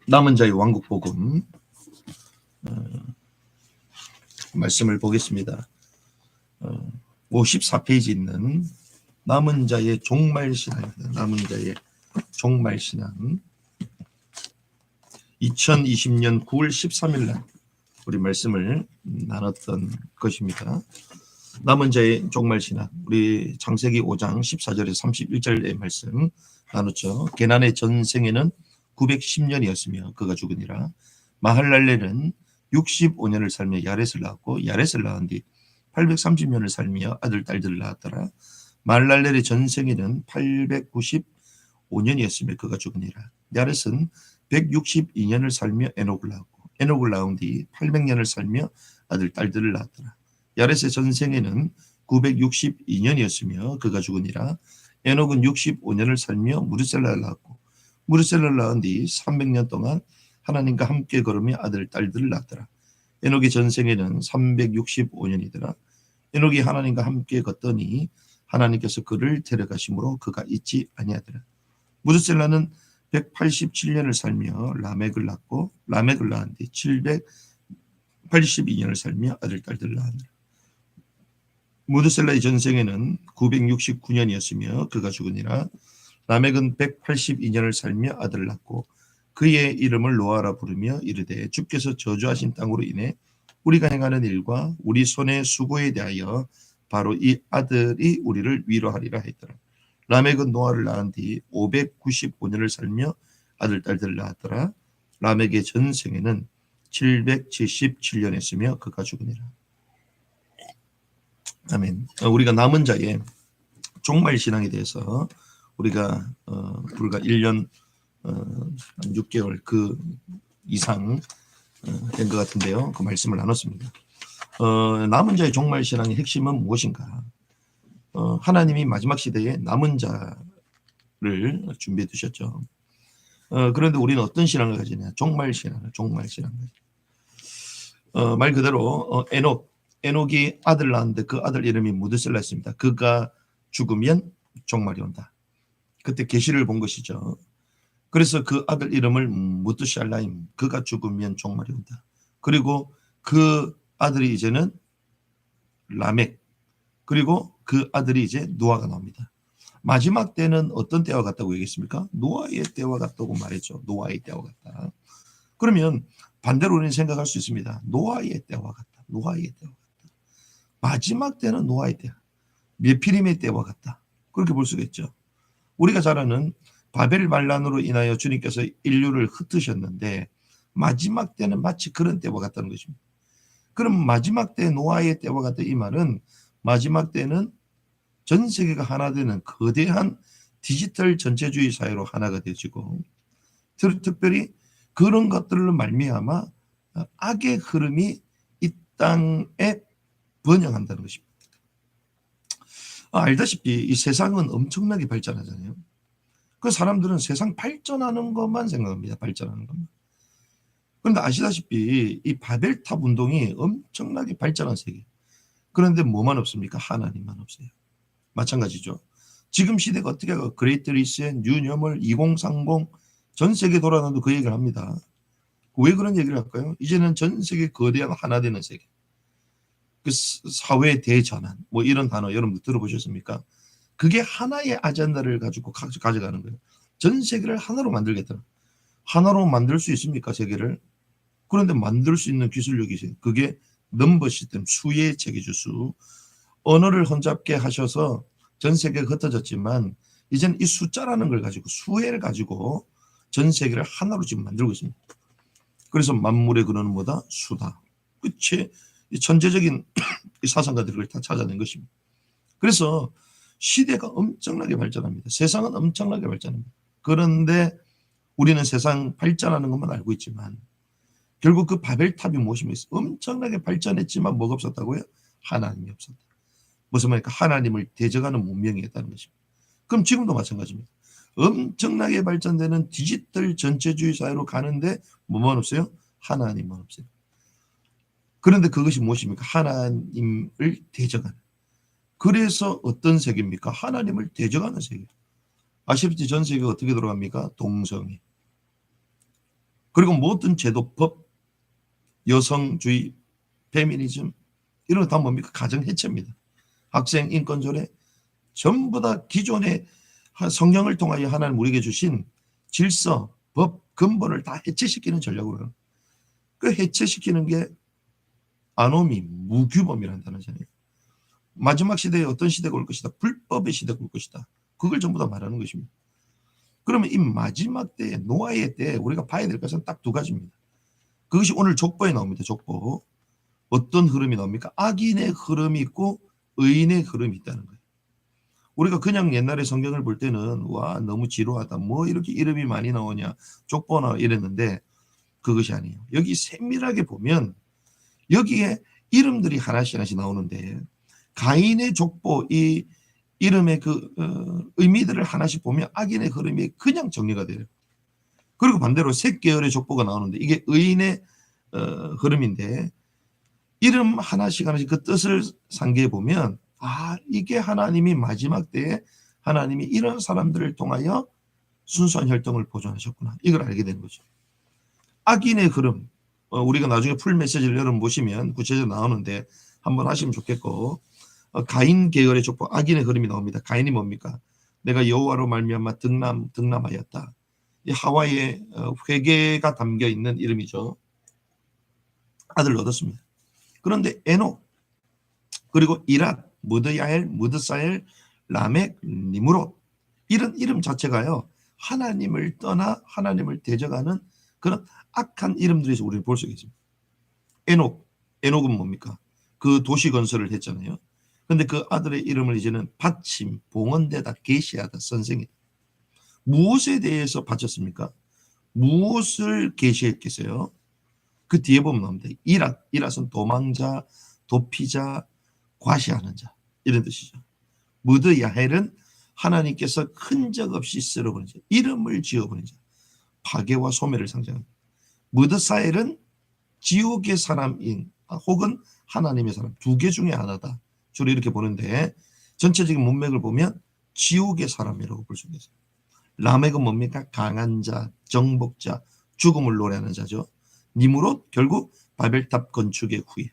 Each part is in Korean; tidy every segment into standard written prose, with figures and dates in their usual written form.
남은 자의 왕국 복음 말씀을 보겠습니다. 54페이지 있는 남은 자의 종말 신앙입니다. 남은 자의 종말 신앙. 2020년 9월 13일 날 우리 말씀을 나눴던 것입니다. 남은 자의 종말 신앙. 우리 창세기 5장 14절에서 31절의 말씀 나눴죠. 게난의 전생에는 910년이었으며 그가 죽으니라. 마할랄렐은 65년을 살며 야렛을 낳았고 야렛을 낳은 뒤 830년을 살며 아들 딸들을 낳았더라. 마할랄렐의 전생에는 895년이었으며 그가 죽으니라. 야렛은 162년을 살며 에녹을 낳았고 에녹을 낳은 뒤 800년을 살며 아들 딸들을 낳았더라. 야렛의 전생에는 962년이었으며 그가 죽으니라. 에녹은 65년을 살며 무르셀라를 낳았고 무르셀라를 낳은 뒤 300년 동안 하나님과 함께 걸으며 아들 딸들을 낳았더라. 에녹의 전생에는 365년이더라. 에녹이 하나님과 함께 걷더니 하나님께서 그를 데려가심으로 그가 있지 아니하더라. 무르셀라는 187년을 살며 라멕을 낳고 라멕을 낳은 뒤 782년을 살며 아들 딸들을 낳았더라. 무드셀라의 전생에는 969년이었으며 그가 죽으니라. 라멕은 182년을 살며 아들을 낳고 그의 이름을 노아라 부르며 이르되 주께서 저주하신 땅으로 인해 우리가 행하는 일과 우리 손의 수고에 대하여 바로 이 아들이 우리를 위로하리라 했더라. 라멕은 노아를 낳은 뒤 595년을 살며 아들 딸들을 낳았더라. 라멕의 전생에는 777년이었으며 그가 죽으니라. 아멘. 우리가 남은 자의 종말 신앙에 대해서 우리가 불과 1년 6개월 그 이상 된 것 같은데요. 그 말씀을 나눴습니다. 남은 자의 종말 신앙의 핵심은 무엇인가? 하나님이 마지막 시대에 남은 자를 준비해 두셨죠. 그런데 우리는 어떤 신앙을 가지냐? 종말 신앙을 가지냐. 말 그대로 에녹이 아들 낳았는데 그 아들 이름이 무드셀라였습니다. 그가 죽으면 종말이 온다. 그때 계시를 본 것이죠. 그래서 그 아들 이름을 무드샬라임, 그가 죽으면 종말이 온다. 그리고 그 아들이 이제는 라멕, 그리고 그 아들이 이제 노아가 나옵니다. 마지막 때는 어떤 때와 같다고 얘기했습니까? 노아의 때와 같다고 말했죠. 노아의 때와 같다. 그러면 반대로 우리는 생각할 수 있습니다. 노아의 때와 같다. 노아의 때와 같다. 마지막 때는 노아의 때, 메피림의 때와 같다. 그렇게 볼 수가 있죠. 우리가 잘 아는 바벨 반란으로 인하여 주님께서 인류를 흩으셨는데 마지막 때는 마치 그런 때와 같다는 것입니다. 그럼 마지막 때 노아의 때와 같다 이 말은 마지막 때는 전 세계가 하나 되는 거대한 디지털 전체주의 사회로 하나가 되어지고 특별히 그런 것들로 말미암아 악의 흐름이 이 땅에 번영한다는 것입니다. 알다시피 이 세상은 엄청나게 발전하잖아요. 그 사람들은 세상 발전하는 것만 생각합니다. 발전하는 것만. 그런데 아시다시피 이 바벨탑 운동이 엄청나게 발전한 세계. 그런데 뭐만 없습니까? 하나님만 없어요. 마찬가지죠. 지금 시대가 어떻게 하고 그레이트 리셋, 뉴노멀, 2030 전 세계 돌아다녀도 그 얘기를 합니다. 왜 그런 얘기를 할까요? 이제는 전 세계 거대한 하나 되는 세계. 그 사회 대전환 뭐 이런 단어 여러분들 들어보셨습니까? 그게 하나의 아젠다를 가지고 가져가는 거예요. 전 세계를 하나로 만들겠다. 하나로 만들 수 있습니까? 세계를. 그런데 만들 수 있는 기술력이 있어요. 그게 넘버 시스템, 수의 체계주수. 언어를 혼잡게 하셔서 전 세계가 흩어졌지만 이제는 이 숫자라는 걸 가지고 수혜를 가지고 전 세계를 하나로 지금 만들고 있습니다. 그래서 만물의 근원은 뭐다? 수다. 그치? 이 천재적인 이 사상가들을 다 찾아낸 것입니다. 그래서 시대가 엄청나게 발전합니다. 세상은 엄청나게 발전합니다. 그런데 우리는 세상 발전하는 것만 알고 있지만 결국 그 바벨탑이 무엇입니까? 엄청나게 발전했지만 뭐가 없었다고요? 하나님이 없었다. 무슨 말입니까? 하나님을 대적하는 문명이었다는 것입니다. 그럼 지금도 마찬가지입니다. 엄청나게 발전되는 디지털 전체주의 사회로 가는데 뭐만 없어요? 하나님만 없어요. 그런데 그것이 무엇입니까? 하나님을 대적하는. 그래서 어떤 세계입니까? 하나님을 대적하는 세계. 아시다시피 전 세계가 어떻게 돌아갑니까? 동성애. 그리고 모든 제도법, 여성주의, 페미니즘 이런 거 다 뭡니까? 가정 해체입니다. 학생 인권 조례 전부 다 기존의 성경을 통하여 하나님 우리에게 주신 질서, 법, 근본을 다 해체시키는 전략으로. 그 해체시키는 게 아노미, 무규범이라는 단어잖아요. 마지막 시대에 어떤 시대가 올 것이다. 불법의 시대가 올 것이다. 그걸 전부 다 말하는 것입니다. 그러면 이 마지막 때에, 노아의 때에 우리가 봐야 될 것은 딱 두 가지입니다. 그것이 오늘 족보에 나옵니다. 족보. 어떤 흐름이 나옵니까? 악인의 흐름이 있고 의인의 흐름이 있다는 거예요. 우리가 그냥 옛날에 성경을 볼 때는 와 너무 지루하다. 뭐 이렇게 이름이 많이 나오냐. 족보나 이랬는데 그것이 아니에요. 여기 세밀하게 보면 여기에 이름들이 하나씩 하나씩 나오는데 가인의 족보 이 이름의 그 의미들을 하나씩 보면 악인의 흐름이 그냥 정리가 돼요. 그리고 반대로 셋 계열의 족보가 나오는데 이게 의인의 흐름인데 이름 하나씩 하나씩 그 뜻을 상기해 보면 아 이게 하나님이 마지막 때에 하나님이 이런 사람들을 통하여 순수한 혈통을 보존하셨구나. 이걸 알게 된 거죠. 악인의 흐름 우리가 나중에 풀 메시지를 여러분 보시면 구체적으로 나오는데 한번 하시면 좋겠고 가인 계열의 족보 악인의 흐름이 나옵니다. 가인이 뭡니까? 내가 여호와로 말미암아 등남하였다. 이 하와이의 회개가 담겨 있는 이름이죠. 아들을 얻었습니다. 그런데 에녹 그리고 이랏, 무드야엘, 무드사엘, 라멕, 니므롯 이런 이름 자체가요. 하나님을 떠나 하나님을 대적하는 그런 악한 이름들에서 우리를 볼 수 있습니다. 에녹은 뭡니까? 그 도시 건설을 했잖아요. 근데 그 아들의 이름을 이제는 받침, 봉헌되다, 계시하다, 선생이다. 무엇에 대해서 바쳤습니까? 무엇을 계시했겠어요? 그 뒤에 보면 나옵니다. 이랏은 도망자, 도피자, 과시하는 자 이런 뜻이죠. 무드 야헬은 하나님께서 흔적 없이 쓸어버린 자, 이름을 지어버린 자, 파괴와 소멸을 상징합니다. 무드 사엘은 지옥의 사람인 혹은 하나님의 사람 두 개 중에 하나다. 주로 이렇게 보는데 전체적인 문맥을 보면 지옥의 사람이라고 볼 수 있어요. 라멕은 뭡니까? 강한 자, 정복자, 죽음을 노래하는 자죠. 니므롯 결국 바벨탑 건축의 후예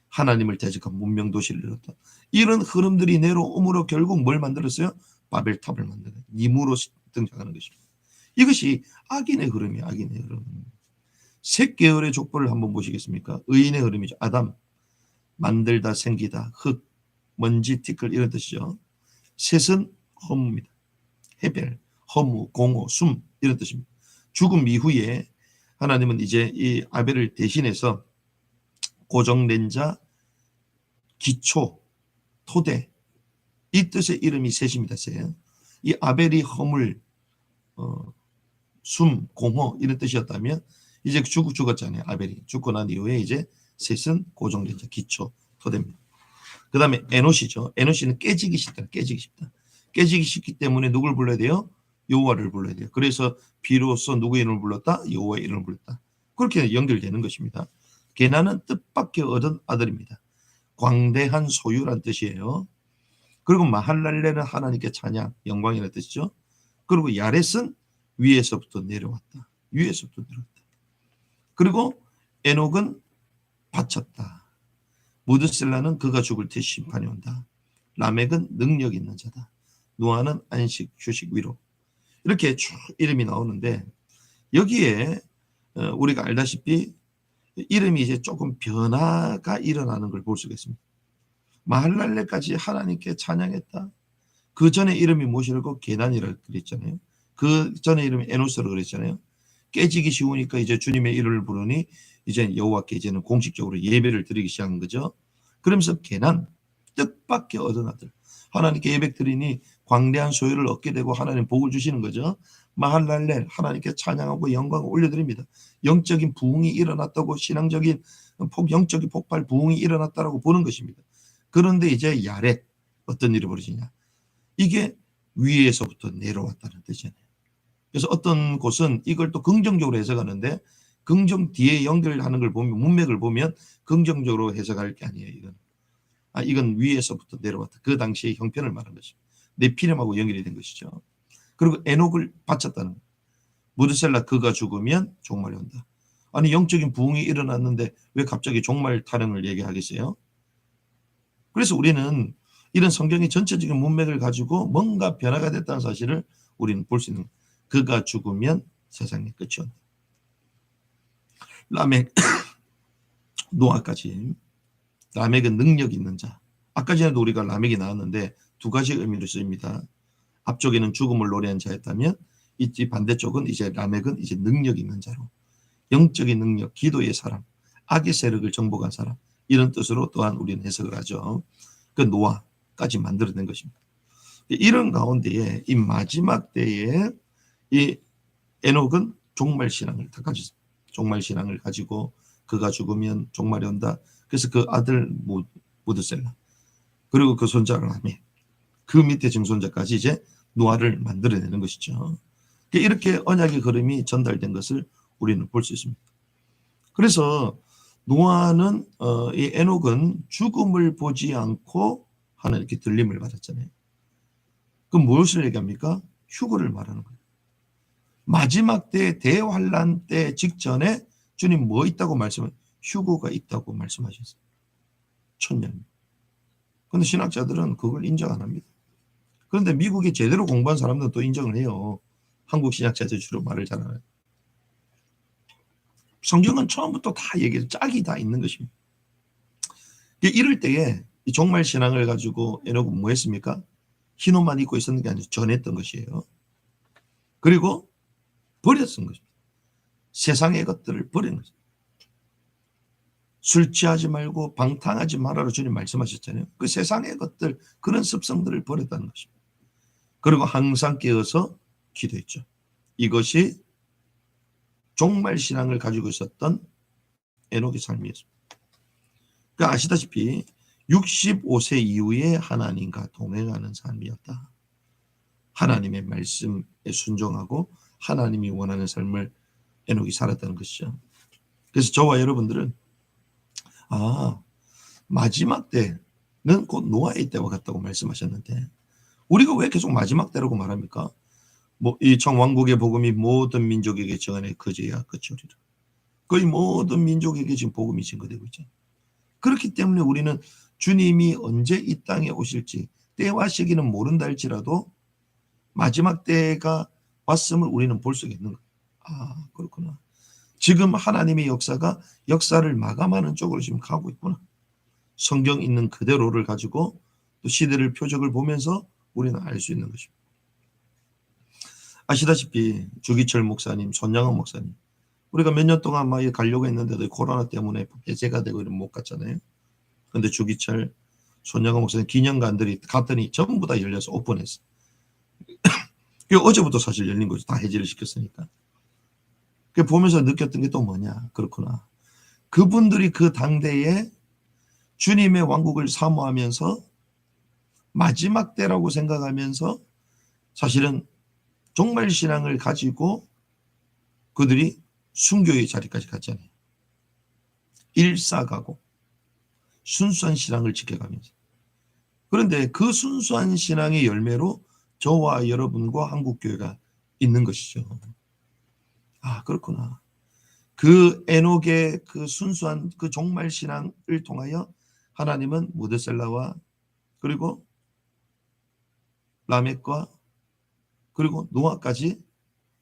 하나님을 대적한 문명 도시를 이뤘다. 이런 흐름들이 내려옴으로 결국 뭘 만들었어요? 바벨탑을 만드는 니므롯이 등장하는 것입니다. 이것이 악인의 흐름이에요. 악인의 흐름. 셋 계열의 족보를 한번 보시겠습니까? 의인의 흐름이죠. 아담, 만들다, 생기다, 흙, 먼지, 티끌 이런 뜻이죠. 셋은 허무입니다. 헤벨, 허무, 공허, 숨 이런 뜻입니다. 죽음 이후에 하나님은 이제 이 아벨을 대신해서 고정된 자, 기초, 토대 이 뜻의 이름이 셋입니다. 셋. 이 아벨이 허물, 숨, 공허 이런 뜻이었다면 이제 죽었잖아요. 아벨이 죽고 난 이후에 이제 셋은 고정된 자, 기초, 토대입니다. 그 다음에 에노시죠. 에노시는 깨지기 쉽다. 깨지기 쉽기 때문에 누굴 불러야 돼요? 여호와를 불러야 돼요. 그래서 비로소 누구의 이름을 불렀다? 여호와의 이름을 불렀다. 그렇게 연결되는 것입니다. 게나는 뜻밖의 얻은 아들입니다. 광대한 소유란 뜻이에요. 그리고 마할랄레는 하나님께 찬양, 영광이라는 뜻이죠. 그리고 야렛은 위에서부터 내려왔다. 그리고 에녹은 바쳤다. 무드셀라는 그가 죽을 때 심판이 온다. 라멕은 능력 있는 자다. 노아는 안식, 휴식, 위로. 이렇게 쭉 이름이 나오는데 여기에 우리가 알다시피 이름이 이제 조금 변화가 일어나는 걸 볼 수가 있습니다. 마할랄레까지 하나님께 찬양했다. 그 전에 이름이 무엇이라고? 게난이라고 그랬잖아요. 그 전에 이름이 에노스라고 그랬잖아요. 깨지기 쉬우니까 이제 주님의 이름을 부르니 이제 여호와께 이제는 공식적으로 예배를 드리기 시작한 거죠. 그러면서 게난, 뜻밖의 얻은 아들. 하나님께 예배 드리니 광대한 소유를 얻게 되고 하나님 복을 주시는 거죠. 마할랄렐 하나님께 찬양하고 영광을 올려드립니다. 영적인 부흥이 일어났다고 신앙적인 영적인 폭발 부흥이 일어났다고 보는 것입니다. 그런데 이제 야렛 어떤 일이 벌어지냐. 이게 위에서부터 내려왔다는 뜻이잖아요. 그래서 어떤 곳은 이걸 또 긍정적으로 해석하는데 긍정 뒤에 연결하는 걸 보면 문맥을 보면 긍정적으로 해석할 게 아니에요. 이건 위에서부터 내려왔다. 그 당시의 형편을 말하는 것입니다. 네피림하고 연결이 된 것이죠. 그리고 에녹을 바쳤다는 거예요. 무드셀라 그가 죽으면 종말이 온다. 아니 영적인 부흥이 일어났는데 왜 갑자기 종말 타령을 얘기하겠어요? 그래서 우리는 이런 성경의 전체적인 문맥을 가지고 뭔가 변화가 됐다는 사실을 우리는 볼 수 있는 거예요. 그가 죽으면 세상의 끝이 온다. 라멕, 노아까지. 라멕은 능력 있는 자. 아까 전에도 우리가 라멕이 나왔는데 두 가지 의미로 쓰입니다. 앞쪽에는 죽음을 노래한 자였다면 이 반대쪽은 이제 라멕은 이제 능력 있는 자로, 영적인 능력, 기도의 사람, 악의 세력을 정복한 사람, 이런 뜻으로 또한 우리는 해석을 하죠. 그 노아까지 만들어낸 것입니다. 이런 가운데에 이 마지막 때에 이 에녹은 종말 신앙을 다 가지고, 종말 신앙을 가지고 그가 죽으면 종말이 온다. 그래서 그 아들 무드셀라, 그리고 그 손자 라멕, 그 밑에 증손자까지 이제 노아를 만들어내는 것이죠. 이렇게 언약의 흐름이 전달된 것을 우리는 볼 수 있습니다. 그래서 노아는 이 에녹은 죽음을 보지 않고 하는 이렇게 들림을 받았잖아요. 그럼 무엇을 얘기합니까? 휴거를 말하는 거예요. 마지막 때 대환란 때 직전에 주님 뭐 있다고 말씀하셨어요? 휴거가 있다고 말씀하셨어요. 천년. 그런데 신학자들은 그걸 인정 안 합니다. 그런데 미국에 제대로 공부한 사람들은 또 인정을 해요. 한국 신학자들 주로 말을 잘하는. 성경은 처음부터 다 얘기해서 짝이 다 있는 것입니다. 이럴 때에 이 종말 신앙을 가지고 에녹은 뭐 했습니까? 흰 옷만 입고 있었는 게 아니라 전했던 것이에요. 그리고 버렸던 것입니다. 세상의 것들을 버린 것입니다. 술 취하지 말고 방탕하지 말아라 주님 말씀하셨잖아요. 그 세상의 것들, 그런 습성들을 버렸다는 것입니다. 그리고 항상 깨어서 기도했죠. 이것이 종말 신앙을 가지고 있었던 에녹의 삶이었습니다. 그러니까 아시다시피 65세 이후에 하나님과 동행하는 삶이었다. 하나님의 말씀에 순종하고 하나님이 원하는 삶을 에녹이 살았다는 것이죠. 그래서 저와 여러분들은 마지막 때는 곧 노아의 때와 같다고 말씀하셨는데 우리가 왜 계속 마지막 때라고 말합니까? 이 청왕국의 복음이 모든 민족에게 전해 그제야 끝이 오리라. 거의 모든 민족에게 지금 복음이 증거되고 있잖아요. 그렇기 때문에 우리는 주님이 언제 이 땅에 오실지 때와 시기는 모른다 할지라도 마지막 때가 왔음을 우리는 볼 수 있는 거예요. 그렇구나. 지금 하나님의 역사를 마감하는 쪽으로 지금 가고 있구나. 성경 있는 그대로를 가지고 또 시대를 표적을 보면서 우리는 알 수 있는 것입니다. 아시다시피 주기철 목사님, 손양원 목사님, 우리가 몇 년 동안 막 가려고 했는데도 코로나 때문에 배제가 되고 이러면 못 갔잖아요. 그런데 주기철, 손양원 목사님 기념관들이 갔더니 전부 다 열려서 오픈했어. 어제부터 사실 열린 거죠. 다 해제를 시켰으니까. 보면서 느꼈던 게 또 뭐냐. 그렇구나. 그분들이 그 당대에 주님의 왕국을 사모하면서 마지막 때라고 생각하면서 사실은 종말 신앙을 가지고 그들이 순교의 자리까지 갔잖아요. 일사가고 순수한 신앙을 지켜가면서. 그런데 그 순수한 신앙의 열매로 저와 여러분과 한국교회가 있는 것이죠. 그렇구나. 그 에녹의 그 순수한 그 종말 신앙을 통하여 하나님은 무드셀라와 그리고 라멕과 그리고 노아까지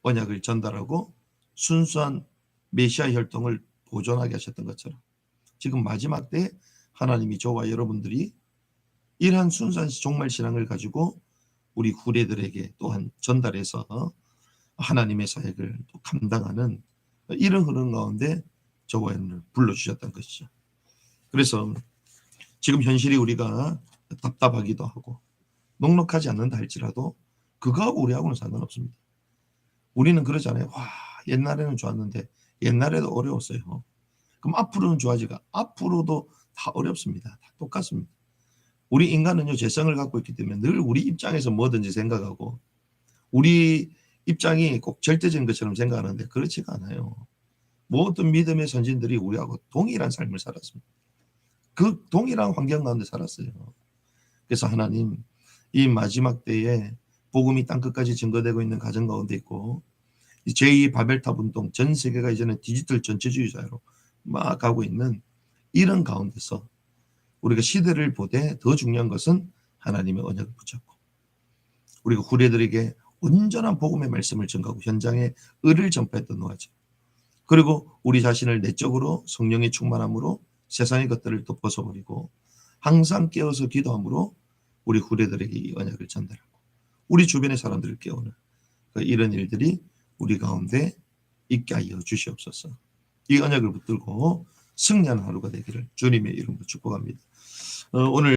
언약을 전달하고 순수한 메시아 혈통을 보존하게 하셨던 것처럼 지금 마지막 때 하나님이 저와 여러분들이 이러한 순수한 종말 신앙을 가지고 우리 후대들에게 또한 전달해서 하나님의 사역을 또 감당하는 이런 흐름 가운데 저와 여러분을 불러주셨던 것이죠. 그래서 지금 현실이 우리가 답답하기도 하고 녹록하지 않는다 할지라도 그거하고 우리하고는 상관없습니다. 우리는 그러잖아요. 옛날에는 좋았는데 옛날에도 어려웠어요. 그럼 앞으로는 좋아지가? 앞으로도 다 어렵습니다. 다 똑같습니다. 우리 인간은요, 죄성을 갖고 있기 때문에 늘 우리 입장에서 뭐든지 생각하고 우리 입장이 꼭 절대적인 것처럼 생각하는데 그렇지가 않아요. 모든 믿음의 선진들이 우리하고 동일한 삶을 살았습니다. 그 동일한 환경 가운데 살았어요. 그래서 하나님, 이 마지막 때에 복음이 땅끝까지 증거되고 있는 가정 가운데 있고 제2 바벨탑 운동, 전 세계가 이제는 디지털 전체주의 사회로 막 가고 있는 이런 가운데서 우리가 시대를 보되 더 중요한 것은 하나님의 언약을 붙잡고 우리가 후대들에게 온전한 복음의 말씀을 전가하고 현장에 의를 전파했던 노아죠. 그리고 우리 자신을 내적으로 성령의 충만함으로 세상의 것들을 덮어서버리고 항상 깨어서 기도함으로 우리 후대들에게 이 언약을 전달하고 우리 주변의 사람들을 깨우는 이런 일들이 우리 가운데 있게 하여 주시옵소서. 이 언약을 붙들고 승리하는 하루가 되기를 주님의 이름으로 축복합니다. 오늘